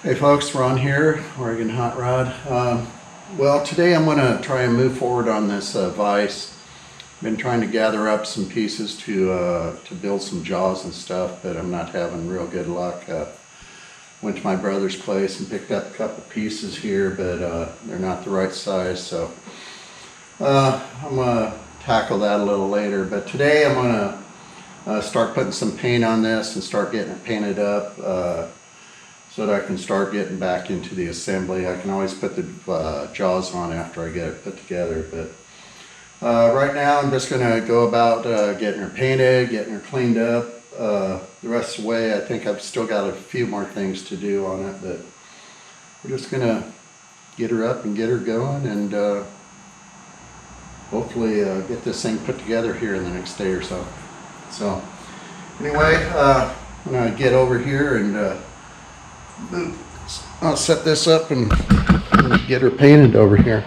Hey folks, Ron here, Oregon Hot Rod. Well, today I'm going to try and move forward on this vise. I've been trying to gather up some pieces to build some jaws and stuff, but I'm not having real good luck. Went to my brother's place and picked up a couple pieces here, but they're not the right size, so I'm going to tackle that a little later. But today I'm going to start putting some paint on this and start getting it painted up. So that I can start getting back into the assembly. I can always put the jaws on after I get it put together, but right now I'm just going to go about getting her painted, getting her cleaned up. The rest of the way, I think I've still got a few more things to do on it, but we're just going to get her up and get her going, and hopefully get this thing put together here in the next day or so. So anyway, I'm going to get over here and I'll set this up and get her painted over here.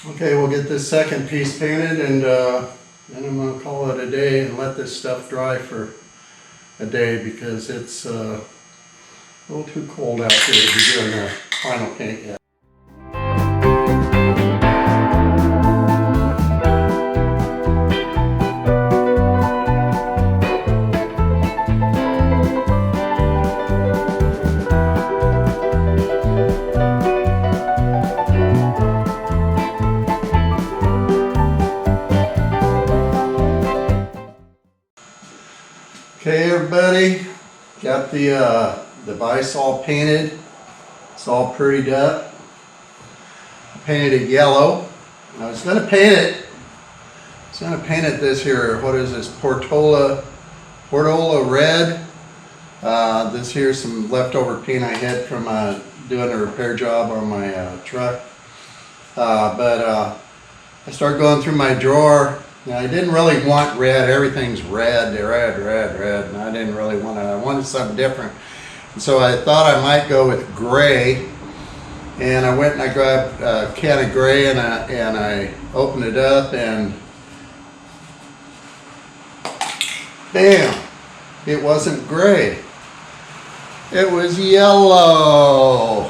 Okay, we'll get this second piece painted, and then I'm going to call it a day and let this stuff dry for a day because it's a little too cold out here to be doing the final paint yet. Okay, everybody, got the vise all painted. It's all prettied up. I painted it yellow. I was going to paint it. This here. What is this? Portola red. This here's some leftover paint I had from doing a repair job on my truck. But I started going through my drawer. Now, I didn't really want red. Everything's red, and I didn't really want it. I wanted something different. And so I thought I might go with gray. And I went and I grabbed a can of gray and I opened it up, and bam, it wasn't gray. It was yellow.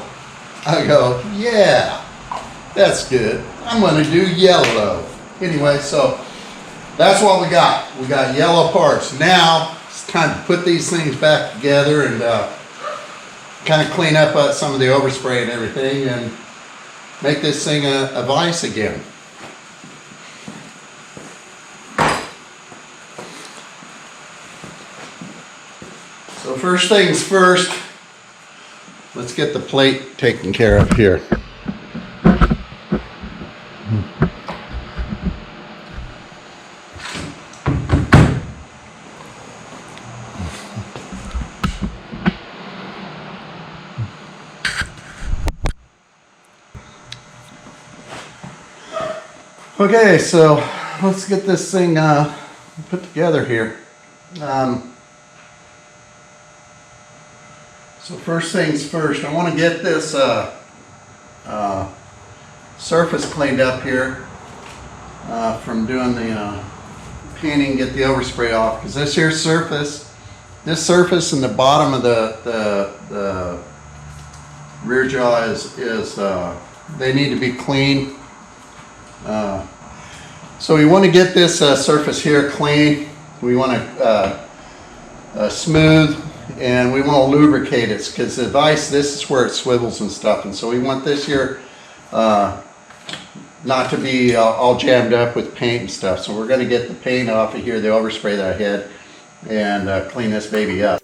I go, yeah, that's good. I'm going to do yellow. Anyway, so that's what we got. We got yellow parts. Now it's time to put these things back together and kind of clean up some of the overspray and everything and make this thing a vise again. So first things first, let's get the plate taken care of here. Okay, so let's get this thing put together here. So first things first, I want to get this surface cleaned up here from doing the painting, get the overspray off, because this here surface, and the bottom of the rear jaw is they need to be clean. So we want to get this surface here clean. We want to smooth, and we want to lubricate it, because the vise, this is where it swivels and stuff, and so we want this here not to be all jammed up with paint and stuff. So we're going to get the paint off of here, the overspray that I had, and clean this baby up.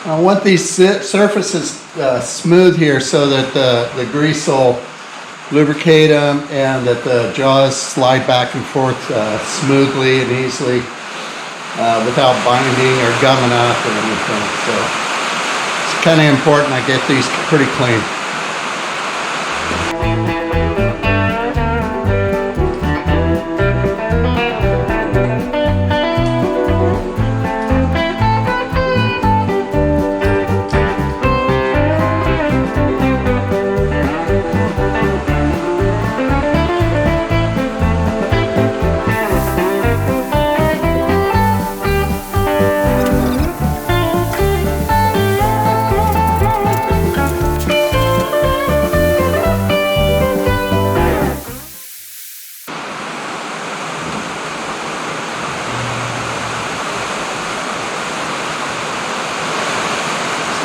I want these surfaces smooth here so that the grease will lubricate them and that the jaws slide back and forth smoothly and easily without binding or gumming up or anything. So it's kind of important I get these pretty clean.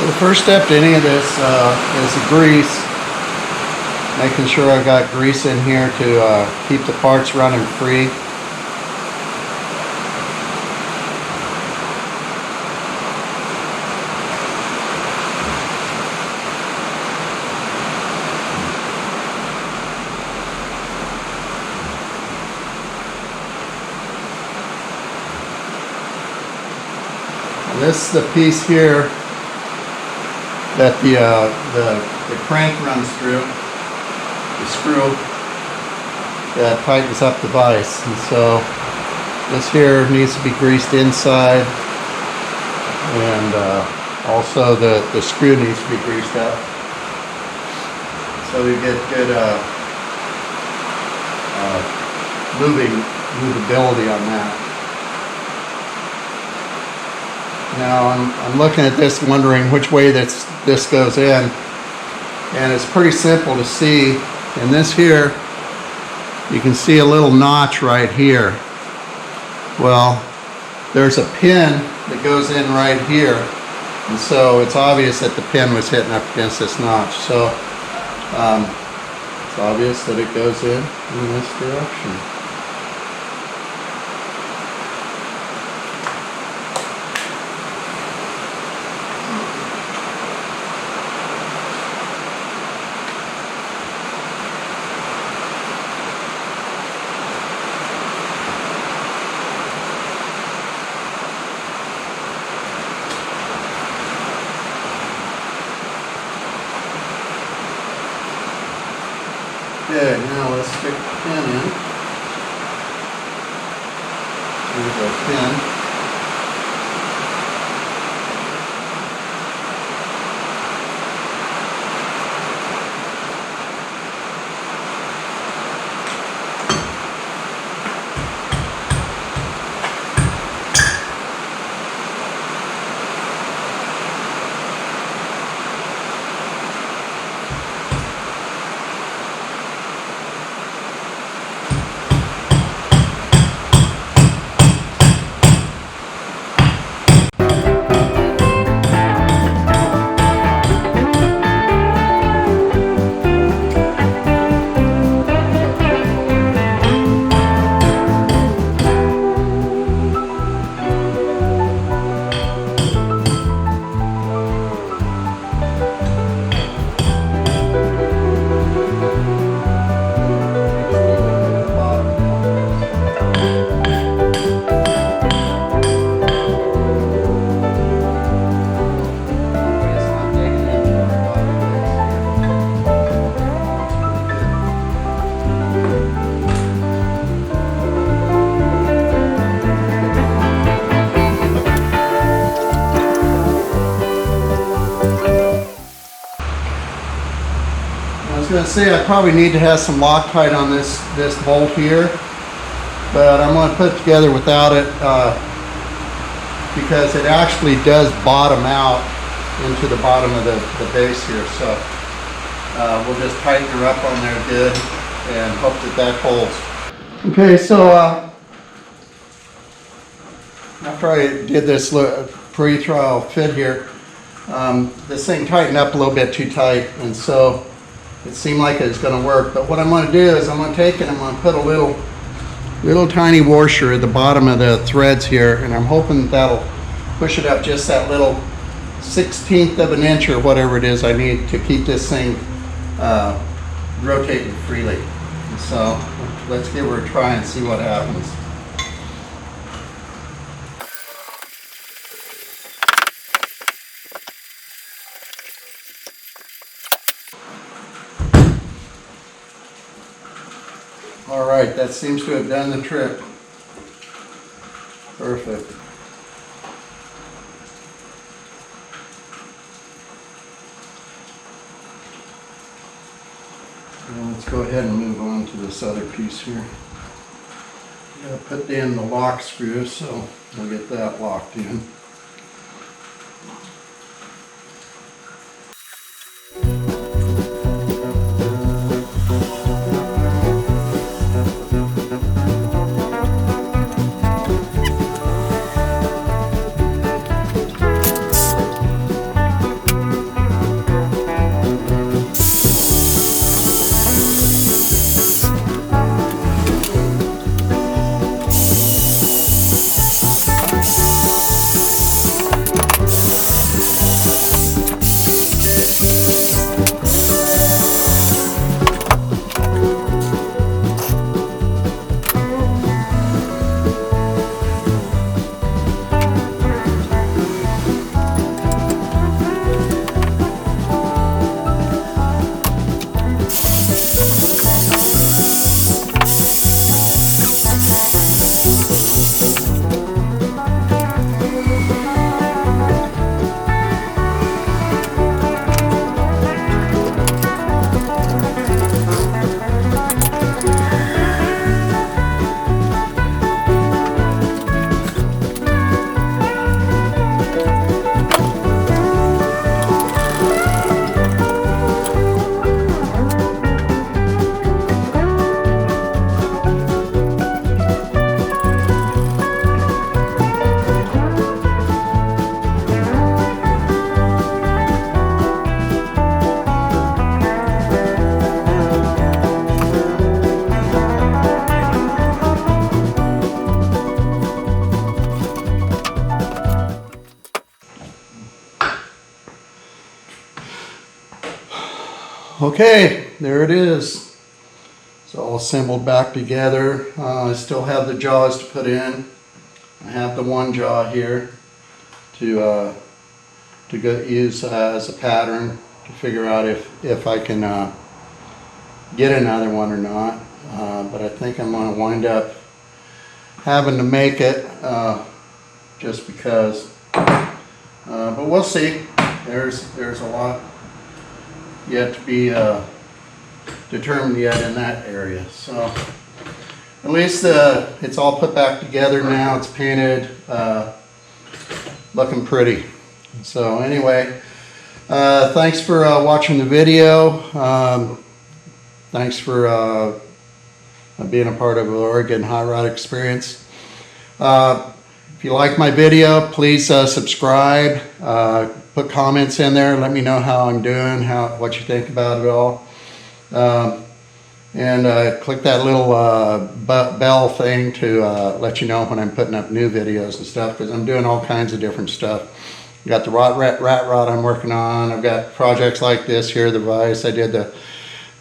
So the first step to any of this is the grease. Making sure I got grease in here to keep the parts running free. This is the piece here that the crank runs through, the screw that tightens up the vise. And so this here needs to be greased inside, and also the screw needs to be greased up so we get good movability on that. Now I'm looking at this wondering which way this goes in, and it's pretty simple to see. In this here you can see a little notch right here. Well, there's a pin that goes in right here, and so it's obvious that the pin was hitting up against this notch. So it's obvious that it goes in this direction. Okay, now let's stick the pin in. Here's our pin. going to say I probably need to have some Loctite on this bolt here, but I'm going to put it together without it because it actually does bottom out into the bottom of the base here. So we'll just tighten her up on there good and hope that holds. Okay, so after I did this pre-trial fit here, this thing tightened up a little bit too tight, and so it seemed like it was going to work. But what I'm going to do is I'm going to take it and I'm going to put a little tiny washer at the bottom of the threads here, and I'm hoping that'll push it up just that little 1/16 of an inch or whatever it is I need to keep this thing rotating freely. And so let's give her a try and see what happens. All right, that seems to have done the trick. Perfect. Now let's go ahead and move on to this other piece here. I'm going to put in the lock screw, so we'll get that locked in. Okay, there it is. It's all assembled back together. I still have the jaws to put in. I have the one jaw here to use as a pattern to figure out if I can get another one or not. But I think I'm going to wind up having to make it just because. But we'll see. There's a lot yet to be determined yet in that area. So at least it's all put back together now. It's painted, looking pretty. So anyway, thanks for watching the video. Thanks for being a part of the Oregon Hot Rod Experience. If you like my video, please subscribe. Put comments in there. Let me know how I'm doing, what you think about it all. And click that little bell thing to let you know when I'm putting up new videos and stuff, because I'm doing all kinds of different stuff. I've got the rat rod I'm working on. I've got projects like this here, the vise. I did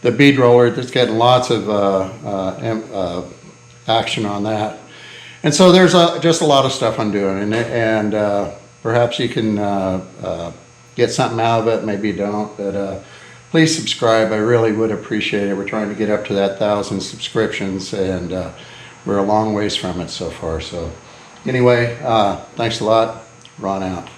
the bead roller. That's getting lots of action on that. And so there's just a lot of stuff I'm doing, and perhaps you can get something out of it, maybe you don't, but please subscribe. I really would appreciate it. We're trying to get up to that 1,000 subscriptions, and we're a long ways from it so far. So anyway, thanks a lot. Ron out.